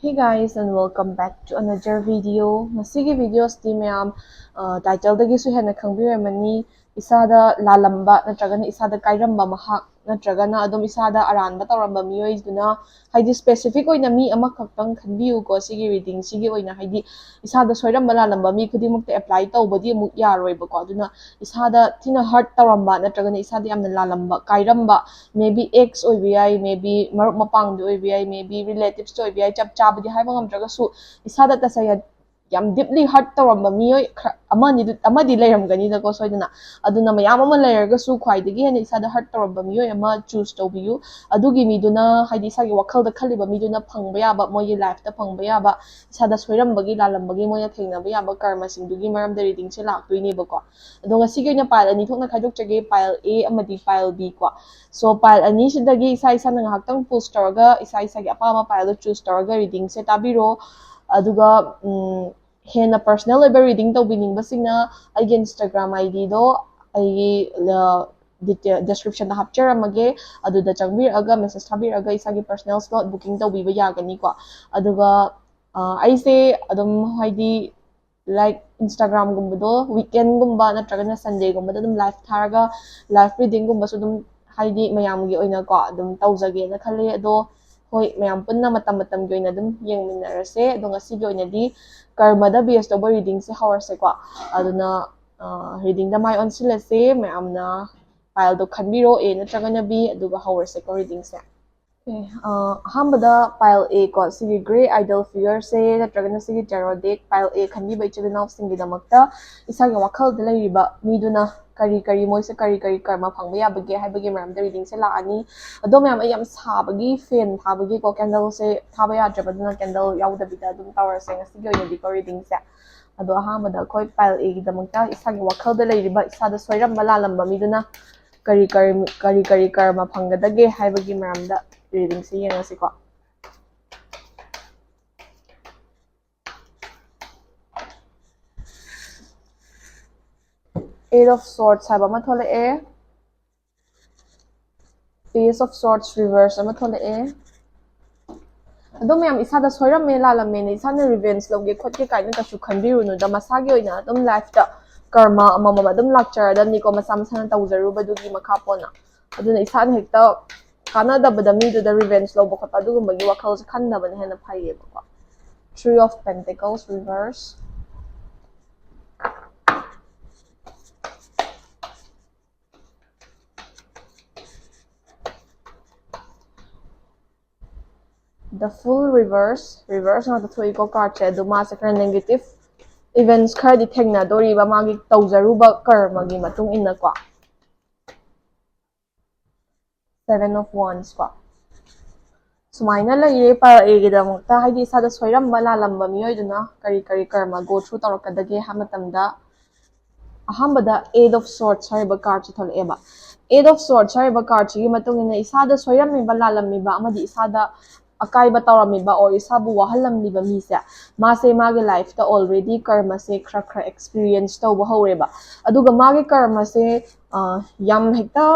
Hey guys, and welcome back to another video. Masigi videos di mayam title dagi su hena khangbiramani isada lalamba natragana isada kairamba mahak natragana adom isada aranba tawramba miyoi duna haidi specific oina mi ama khaktang khanbiu ko sigi reading sigi oina haidi isada soiramba lalamba mi khudimukte apply tawbadi amuk yaroiba ko aduna isada thina hurt tawramba natragana isada yamna lalamba kairamba maybe ex oibiyai maybe marup mapang di oibiyai maybe relatives to oibiyai chap chabadi haiba ngamdragasu isada tasaya yam deeply hurt tawramba miyoi amadi leiramgani da ko soidana aduna mayam ama leiragasu khwaidagi hena isada hurt tawramba miyoi ama choose tawbiyu adugi miduna haidi sagi wakhalda khaliba miduna phangba yaba moyi life ta phangba yaba isada soirambagi lalambagi moya thengnaba yaba karma singdugi maramda reading se laktoini bako adunga sigi oina pile ani thokna khaidokchage pile A amadi pile B ko so pile ani sidagi isa isa na ngahaktang post tawraga isa isa gi apama pile choose tawraga reading se tabiro aduga hena personal oiba reading tawbiningba singna aigi Instagram ID do aigi description da hapcharamage aduda changbiraga message thabiraga isagi personal slot booking tawbiba yagani ko aduga aise adum haidi like Instagram gumbado weekend gumba natragana Sunday gumbada dum live tharaga live reading gumba so dum haidi mayamgi oina ko dum tawjage na khale ado hoi mayam punna matam gi oina dum yengminarase ado ngasi gi oina di karma da bs to reading se hawrse ko aduna reading da mai on silase mayamna file do khanbiro a natragana b aduga hawrse ko reading se ahambada pile A ko sigi gray idol figure se natragana sigi tarot deck pile A khandi bai chilinaw singi damakta isagi wakhal da leiriba miduna kari moise kari karma phangba yabage haibagi maram da reading se laani adom yam ayam sabagi fan thabagi ko candle se thaba yadrabaduna candle yaudabida dum tower se ngasigi oina di ko reading se ado ahambada koi pile A gi damakta isagi wakhal da leiriba isada soiramba lalamba miduna kari karma phangadage haibagi maram da reading se yengasi ko Eight of Swords haiba ma thole e Ace of Swords reverse ama thole e adom yam isada soiram me lalame ne isana revenge loge khotke kaina kasu khanbirunu da masagi oina adom life ta karma amama adom lakchara da niko masa masana tawzaru badugi makhapona aduna isana hekta kanadabada miduda revenge lobo khota adugumagi wakhalse khannabana hena phayeba ko Three of Pentacles reverse The Fool reverse na the three ko card che duma sa kara negative events khadi thengna dori ba magi tawzaruba karma gi matung inna ko Seven of Wands ko sumaina laire para egidamukta haidi sada soiramba lalamba miyoiduna kari karma go through tawrakadage hamatamda ahambada Eight of Swords hariba card chi tholeba Eight of Swords hariba card chi matungina isada soiramiba lalamiba amadi isada akaiba tawramiba or isabu wahalamliba mise mase mage life ta already karma se khra experience tawba hawreba aduga mage karma se yam hekta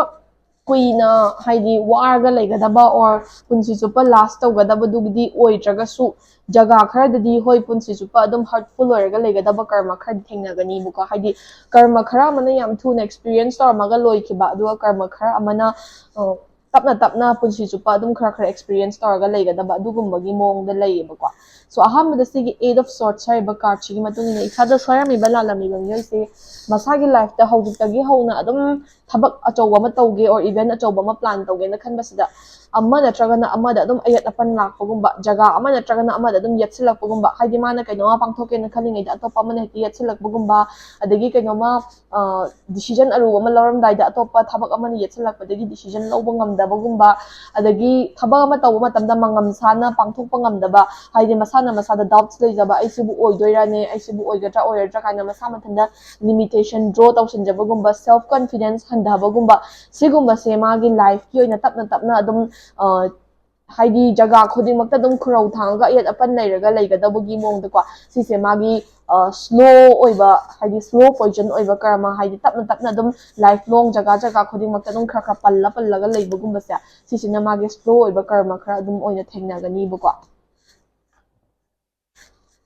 kuina haidi warga leigadaba or punsi chupa last tawgadaba dugdi oitragasu jaga kharadadi hoi punsi chupa adum hurtful oiraga leigadaba karma khad thengnagani buka haidi karma khara mana yam thuna experience tawramaga loikiba aduga karma khara amana tapna punsi chupa adum khara experience tawraga leigadaba adugumbagi mongda leiyebako so ahamada sigi Eight of Swords hariba card chigi matungina isada soiramiba lalamiba miyose masagi life ta hawjitagi hawna adum thabak achouba ma tawge or event achouba ma plan tawge na khanbasida amma natragana amada adum ayat apan lakpagumba jaga amma natragana amada adum yatsilakpagumba haidi mana kainoma pangthoke na khalingai da atopa mana heti yatsilakpagumba adagi kainoma decision aruba ma lauramdai da atopa thabak amana yatsilakpadagi decision lawba ngamdabagumba adagi thabak ama tawba matamda mangam sana pangthokpa ngamdaba haidi masana masada doubts leijaba aisibu oidoirane aisibu oigadra oiradra kaina masa mathanda limitation draw tawsinjabagumba self confidence handhabagumba sigumba se magi life ki oina tapna adum haidi jaga khudingmakta adum khurau thanga yet apan leiraga leigadabagi mongda ko sise magi slow oiba haidi slow poison oiba karma haidi tapna adum lifelong jaga khudingmakta adum khra pallaga leibagumba se sisina magi slow oiba karma khra adum oina thengnagani bako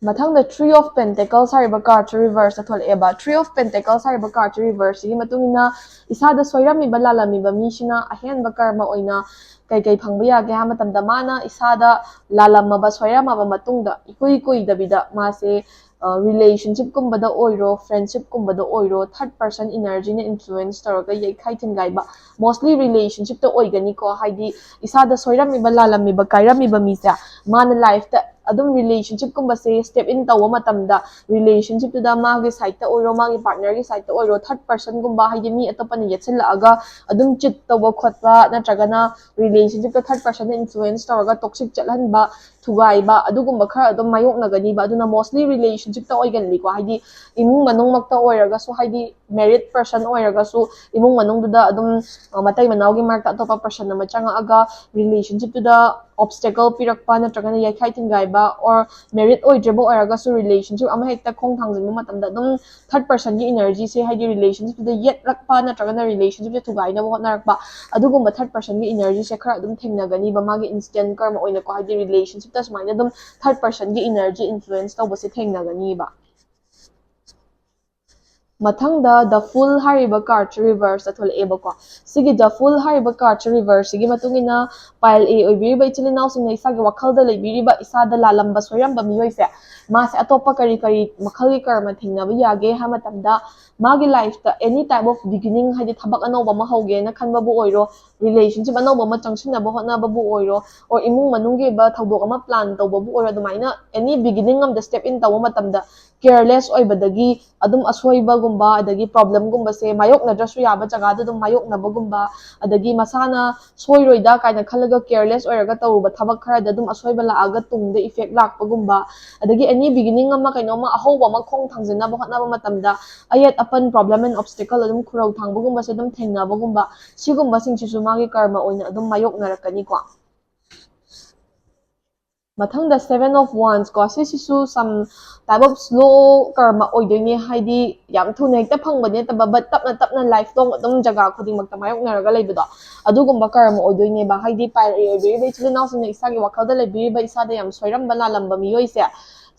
Mathangda Three of Pentacles hariba card reverse atholeba. Three of Pentacles hariba card reverse sigi matungina isada soiramiba lalamiba misina ahenba karma oina kai phangba yage ha matamda mana isada lalamaba soiramaba matungda ikui dabida mase relationship kumbada oiro friendship kumbada oiro third person energy na influence taraga yekhai thingaiba mostly relationship to oigani ko haidi isada soiramiba lalamiba kairamiba misa mana life ta adum relationship kumba se step in tawa matamda relationship to da magi side ta oiro magi partner gi side ta oiro third person gumba haidi mi atopani yetsil aga adum chit tawa khotba natragana relationship to third person influence taraga toxic chalhanba thugaiba adugumba khara adum mayoknagani ba aduna mostly relationship ta oiganli ko haidi imung manung makta oiraga so haidi married person oiraga so imung manung da adum matai manawgi marta atopa person na changa aga relationship to da obstacle pirakpa natragana yakhai thingaiba or merit oidrebo oiraga so relationship ama hekta khong thangjinba matamda adum third person gi energy se haidi relationship to da yet rakpa natragana relationship to thugaina bo narakpa adugumba third person gi energy se khara adum thengnagani ba magi instant karma oina ko haidi relationship ta smaina adum third person gi energy influence tawbase thengnagani ba mathangda the full hariba card reverse atholeba ko sigi the full hariba card reverse sigi matungina pile a oibiriba ichilinaw singna isagi wakhalda leibiriba isada lalamba soiramba miyoise mase atopa kari makhali karma thingnaba yage ha matamda magi life ta any type of beginning haidi thabak anoba ma hoge na khanba bu oiro relationship anoba ma changsinna ba hotna ba bu oiro or imung manungge ba thodok ama plan tawba bu oiro dumaina any beginning am the step in tawa matamda careless oibadagi adum asoiba gumba adagi problem gumba se mayok na drasu yaba jaga dum mayok na bagumba adagi masana soiroida kaina khalaga careless oiraga tawba thabak khara da dum asoiba la aga tungde effect lakpa gumba adagi any beginning ama kaino ma ahoba ma khong thangjina ba hotna ba matamda ayat apan problem and obstacle adum khurau thangba gumba se dum thengna ba gumba sigumba singsisu magi karma oina adum mayok narakani ko mathangda Seven of Wands ko sisisu some type of slow karma oidoine haidi yam thune hekta phangbane taba but tapna life long adum jaga khuding makta mayok naraga leibado adugumba karma oidoine ba haidi pai be chilinaw sine isagi wakhalda leibiriba isada yam soiramba lalamba miyoise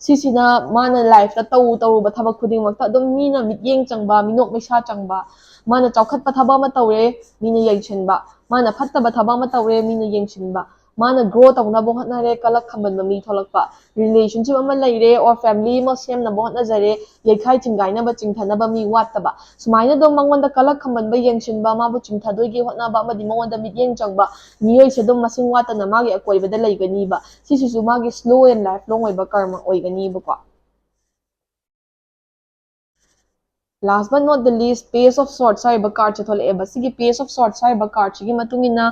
sisina mana life ta tau ba thabak khuding makta adum mina mityeng changba minok meisa changba mana chawkhatpa thaba ma tawre mina yengchinba mana phattaba thaba ma tawre mina yengchinba mana grow tawna bo hotnare kalak khamban mi tholakpa relationship ama leire or family mo sem na bo hotna jare yekhai chingaina ba chingthana ba mi wattaba sumaina do mangonda kalak khamban ba yengshin ba ma bu chingthadoi gi hotna ba madi mangonda mityeng changba miyoi se dum masing watana magi akoi bada leigani ba sisisu magi slow and life long oiba karma oigani ba ko last but not the least Page of Swords hariba card chathol eba sigi Page of Swords hariba card sigi matungina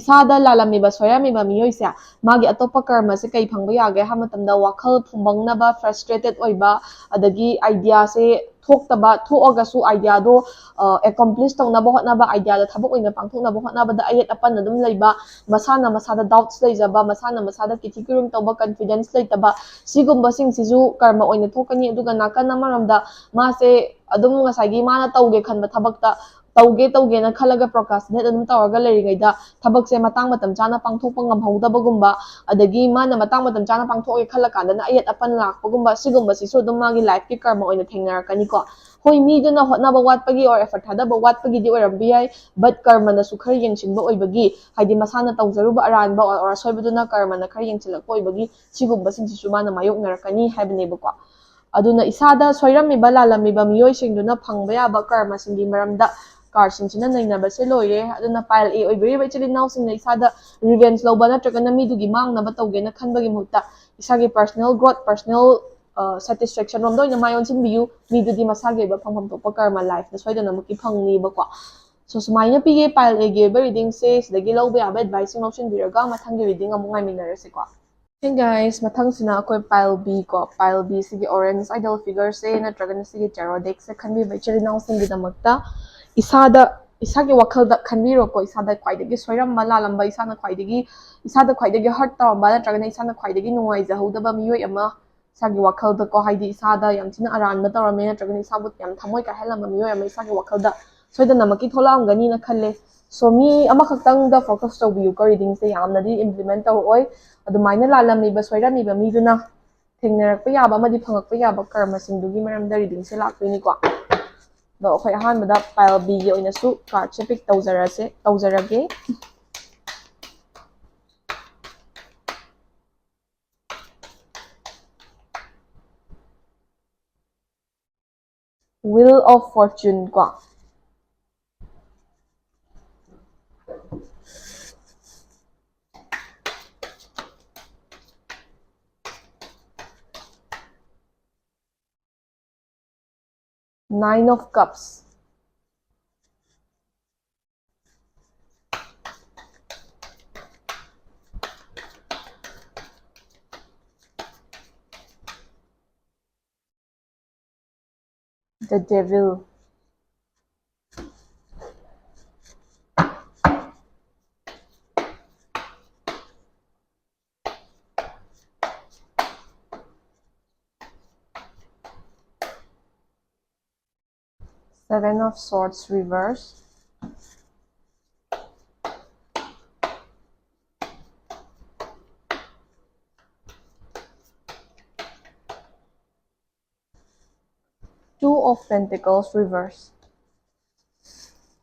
isada lalamiba soiramiba miyoise magi atopa karma se kai phangba yage ha matamda wakhal phumbangnaba frustrated oiba adagi idea se thoktaba thoagasu idea do accomplish tawnaba hotnaba idea da thabak oina pangthoknaba hotnaba da ayet apan adum leiba masada doubts leijaba masada kitikurum tawba confidence leitaba sigumba singsisu karma oina thokani aduga nakana maramda mase adum ngasagi mana tawge khanba thabakta tawge na khalaga procrastinate adum tawraga lerigayda thabakse matang matam chana pangthokpa ngamhawdabagumba adagi mana matang matam chana pangthoke khalakanda na ayat apan lakpagumba sigumba sisu adum magi life ki karma oina thengnarakani ko hoi mi duna hotnaba watpagi or effort thadaba watpagi di oirambi yai but karma na su khar yengsinba oibagi haidi masana tawjaruba aranba or asoibaduna karma na khar yengsilakpa oibagi sigumba singsisu mana mayoknarakani haibnebako aduna isada soiramiba lalamiba miyoisingduna phangba yaba karma singi maramda cardsingsina nainabase loire aduna pile a oibiriba ichilinaw singna isada revenge lawba natragana midugi mangnaba tawgena khanbagi muhutta isagi personal growth personal satisfaction romda oina mayon sinbiyu midudi masagi ba phangpham thokpa karma life na soidana muki phangniba ko so sumaina pige pile a gi reading se sidagi lawba yaba advice sinbiraga mathangi reading amu ngaiminarase ko Hey guys, mathangsina akoi pile B ko. Pile B sige orange idol figure se natragana sige tarot deck se khanbiba ichilinaw singidamakta isagi wakhalda khanbiro ko isada khwaidagi soiramba lalamba isada khwaidagi heart tawamba natragana isana khwaidagi nungaijahudaba miyoi ama isagi wakhalda ko haidi isada yamchina aranba tawrame natragana isabu yam thamoi ka helamba miyoi ama isagi wakhalda soidanamaki thola'amgani na khalle so mi amakhaktangda focus tawbiyu ko reading se yamnadi implement tawroi adumaina lalamiba soiramiba miduna ꯊꯦꯡꯅꯔꯛꯄ ꯌꯥꯕ ꯑꯃꯗꯤ ꯐꯪꯉꯛꯄ ꯌꯥꯕ ꯀꯔꯃꯁꯤꯡꯗꯨꯒꯤ ꯃꯔꯝꯗ ꯔꯤꯗꯤꯡꯁꯦ ꯂꯥꯛꯇꯣꯏꯅꯤꯀꯣ ꯑꯗꯣ ꯑꯩꯈꯣꯏ ꯑꯍꯥꯟꯕꯗ pile ꯕꯤꯒꯤ ꯑꯣꯏꯅꯁꯨ ꯀꯥꯔꯗꯁꯦ ꯄꯤꯛ ꯇꯧꯖꯔꯒꯦ Wheel of Fortune ko. Nine of Cups. The Devil. Seven of Swords reverse. Two of Pentacles reverse.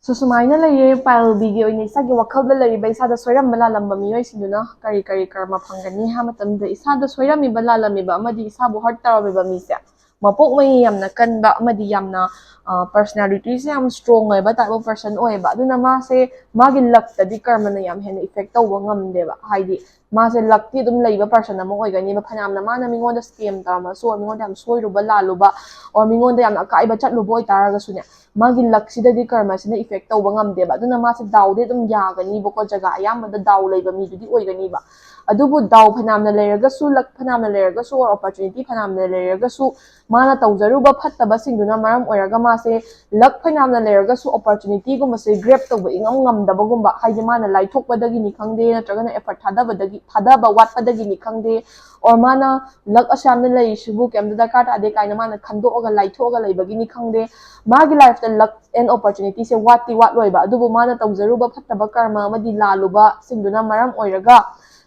So sumaina layre pile bigi oina isagi wakhalda lariba isada soiramba lalamba miyoisinduna kari karma phangani ha matamda isada soiramiba lalamiba amadi isabu hurt tarabiba mise mapok mai yamna kanba amadi yamna personality se yam strong oiba type of person oiba aduna ma se magi luck tadi karma na yam hena effect tawba ngamdeba haidi ma se luck ti dum leiba person ama oigani ba phanamna mana mingonda scam tama so mingonda yam soiruba laluba or mingonda yam akaiba chatluba oi taraga sune magi luck sidadi karma sina effect tawba ngamdeba aduna ma se dawde dum yagani boko jaga ayamada daw leiba mi dudi oigani ba adubu daw phanamna leiraga su luck phanamna leiraga su or opportunity phanamna leiraga su mana tawjaruba phattaba singduna maram oiraga ma se luck phanamna leiraga su opportunity gumba se grab tawba ingam ngamdaba gumba haide mana laithokpadagi ni khangde natragana effort thadaba watpadagi ni khangde or mana luck asamna leishibu kemda darkar tade kaina mana khandoga laithoga leibagi ni khangde magi life ta luck and opportunity se watti watloiba adubu mana tawjaruba phattaba karma amadi laluba singduna maram oiraga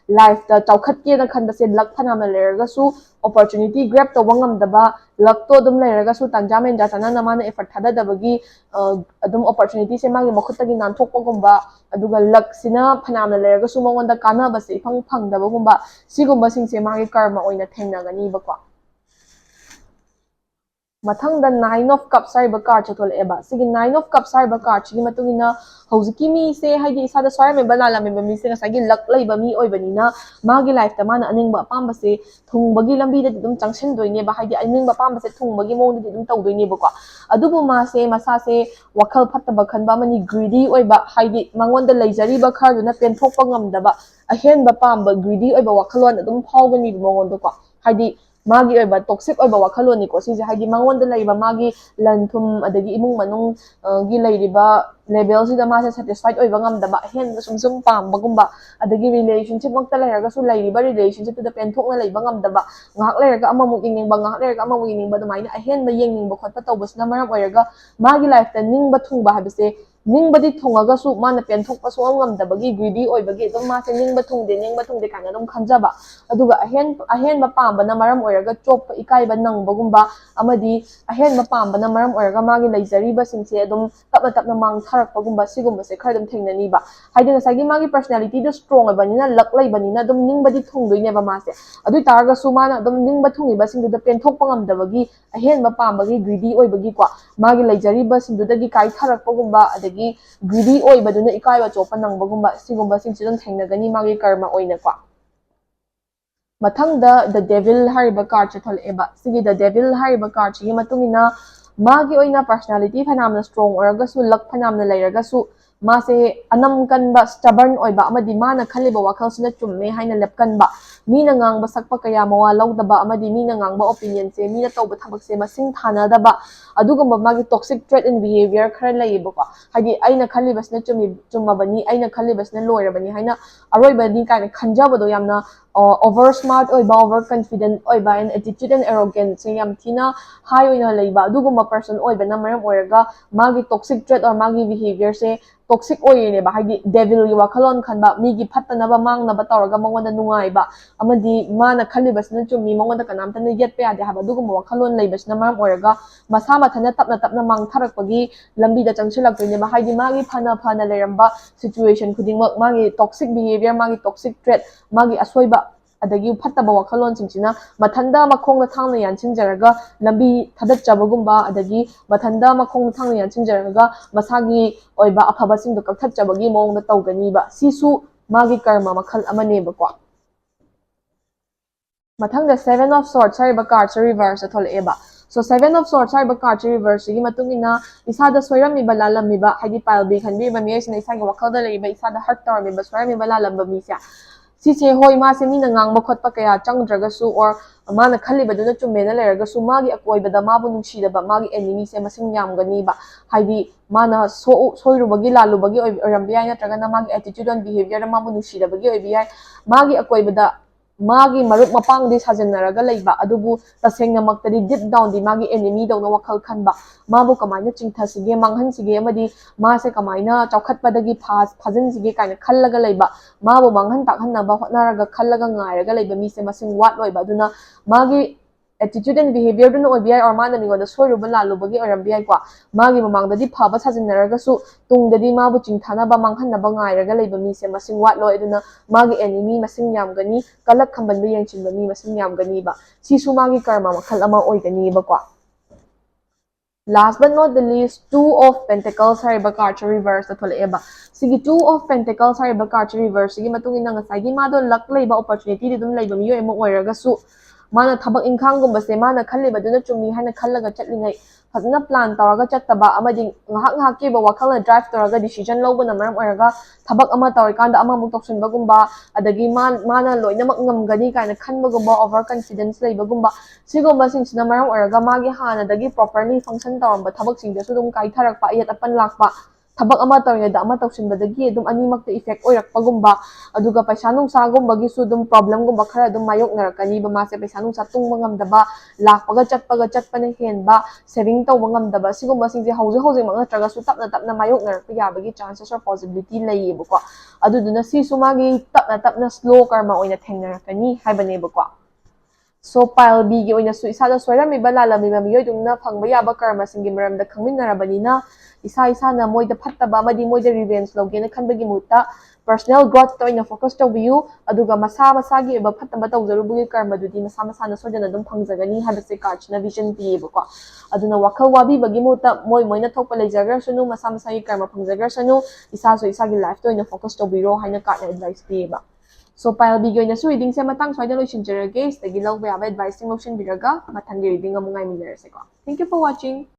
life ta chawkhatke na khanba se luck phanamna leiraga su opportunity grab tawba ngamdaba luck to dum leiraga su tanja menja chana mana effort thadadabagi adum opportunity se magi makhuttagi nanthokpagumba aduga luck sina phanamna leiraga su mongonda kanaba se phangdabagumba sigumba singse magi karma oina thengnagani bako mathangda nine of cups haiba card chatholeba sigi nine of cups haiba card chigi matungina hojiki mi se haidi isada soiramiba lalamiba mi se ngasagi luck leiba mi oibanina magi life ta mana aningba apamba se thungbagi lambi da dum changshindoine ba haidi aningba apamba se thungbagi mong da dum tawdoine bako adubu ma se masa se wakhal phattaba khanba mani greedy oiba haidi mangonda leijariba kharduna penthokpa ngamdaba ahenba pamba greedy oiba wakhalon adum phawgani mongondo ko haidi magi oiba toxic oiba wakhaloni ko sije haidi mangonda leiba magi lanthum adagi imung manung gi leiriba level sida ma satisfied oiba ngamdaba hen sum pambagumba adagi relationship makta leiraga su leiriba relationship da penthokna leiba ngamdaba ngahak leiraga amamuk yengingba ngahak leiraga amamuk yengingba dumaina ahen ba yengingba khotpa tawbasna maram oiraga magi life ta ningba thungba habise ningbadi thungaga su mana penthokpa su ngamdabagi greedy oibagi dum ma se ningba thungde kana dum khanjaba aduga ahen ba pambana maram oiraga choppa ikaiba nangbagumba amadi ahen ba pambana maram oiraga magi leijariba singse adum tapna mang tharakpagumba sigumba se khadum thengnani ba haidina sagi magi personality do strong abanina luck leibanina dum ningbadi thungdoine ba ma se adu taraga su mana dum ningba thungiba singdu penthokpa ngamdabagi ahen ba pambagi greedy oibagi ko magi leijariba singdudagi kai tharakpagumba adagi greedy oibaduna ikaiba choppa nangbagumba sigumba singse dum thengnagani magi karma oina ko mathangda the devil hariba card chatholeba sigi the devil hariba card chi matungina magi oina personality phanamna strong oraga su luck phanamna leiraga su mase anam kanba stubborn oiba amadi mana khaliba wakhalsina chumme haina lepkanba mina ngangba sakpa kaya mawa lawdaba amadi mina ngangba opinion se mina tawba thabak se masing thanadaba adugumba magi toxic trait and behavior khara leibako haidi aina khalibasna chummabani aina khalibasna loirabani haina aroibani kaina khanjabado yamna over smart oiba, over confident oiba, and attitude and arrogance yam thina high oina leiba aduguma person oiba na maram oiraga magi toxic trait or magi behavior se toxic oine ba haidi devil yi wakhalon khanba migi phattanaba mangnaba tawraga mangwanda nungaiba amadi mana khalibasna chumi mangwanda kanamtana yetpa yade haba aduguma wakhalon leibasna maram oiraga masa mathana tapna mangtharakpagi lambi da changchilaktoine ba haidi magi phana leramba situation khudingmak magi toxic behavior magi toxic trait magi asoiba adagi phattaba wakhalon singchina mathanda makhongna thangna yanchinjaraga lambi thadatchabagumba adagi mathanda makhongna thangna yanchinjaraga masagi oiba afaba singdo kakthatchabagi mawngda tawganiba sisu magi karma makhal amaneba kwa mathangda 7 of swords hariba card reverse tholeba so 7 of swords hariba card reverse gi matungina isada soiramiba lalamiba haidi palbi khanbiba miyasina isagi wakhalda leiba isada heart tawamiba soiramiba lalamba misya sise hoi ma se mina ngang makhot pa kaya changdraga su or mana khali baduna chumena leraga su magi akoi bada mabu nungshi da ba magi enemy se masing yam gani ba haidi mana soiru bagi lalu bagi orambiya na traga na magi attitude and behavior da mabu nungshi da bagi oibiya magi akoi bada magi marup mapang di sajenaraga leiba adubu tasengna maktadi deep down di magi enemy dawna wakhal khanba mabu kamaina chingthasige manghansige amadi mase kamaina chawkhatpadagi phajinsige kaina khallaga leiba mabu manghan takhanaba hotnaraga khallaga ngairaga leiba mise masing wat loiba aduna magi attitude and behavior duna obiya or mana mingoda soiruba lalubagi orambiya kwa magi mamangdadi phaba sajinaraga su tungdadi mabu chingthanaba manghanaba ngairaga leiba mise masing wat loi aduna magi enemy masing yamgani kalak khambanba yengchinba mi masing yamgani ba sisu magi karma makhal ama oigani ba kwa last but not the least 2 of pentacles hariba card reverse ta thole ba sigi 2 of pentacles hariba card reverse gi matungina ngasai gi mado luck leiba opportunity di dum leiba miyo emo oiraga su mana thabak ingkhang gumba se mana khalliba duna chumi haina khallaga chatlingai fazna plan tawraga chattaba amadi ngahak ke ba wakhalna drive tawraga decision lobana maram oiraga thabak ama tawrikanda ama muk toksunba gumba adagi mana loinamak ngamgani kaina khanba gumba over confidence leiba gumba sigumba singsina maram oiraga magi hana dagi properly function tawramba thabak singda su dum kai tharakpa yet apan lakpa thabak ama tawrina da ama toksunbadagi dum animakta effect oirakpa gumba aduga paisa nungsa gumbagi su dum problem gumba khara dum mayoknarakani ba mase paisa nungsa tungba ngamdaba lakpaga chatpana henba saving tawba ngamdaba sigumba singje hauji mak natraga su tapna mayoknarakpa yabagi chances or possibility leiba ko aduduna sisu magi tapna slow karma oina thengnarakani haibane ba ko so pile B gi oina su isada soiramiba lalamiba miyoi dungna phangba yaba karma singi maramda khangminarabanina isa na moida phattaba amadi moida revenge logena khanbagi mutta personal growth to oina focus tawbiyu aduga masagi eba phattaba tawjarubugi karma dudi masana sojana dum phangjagani habase card na vision pieba ko aduna wakhal wabi bagi mutta moina thokpa leijagar sunu masagi karma phangjagar sanu isagi life to oina focus tawbiro haina card na advice pieba so pile B gi oina su reading se matang swaida loisinjarage stagi lawba yaba advice sing lotion biraga mathanggi reading amungai minarase ko thank you for watching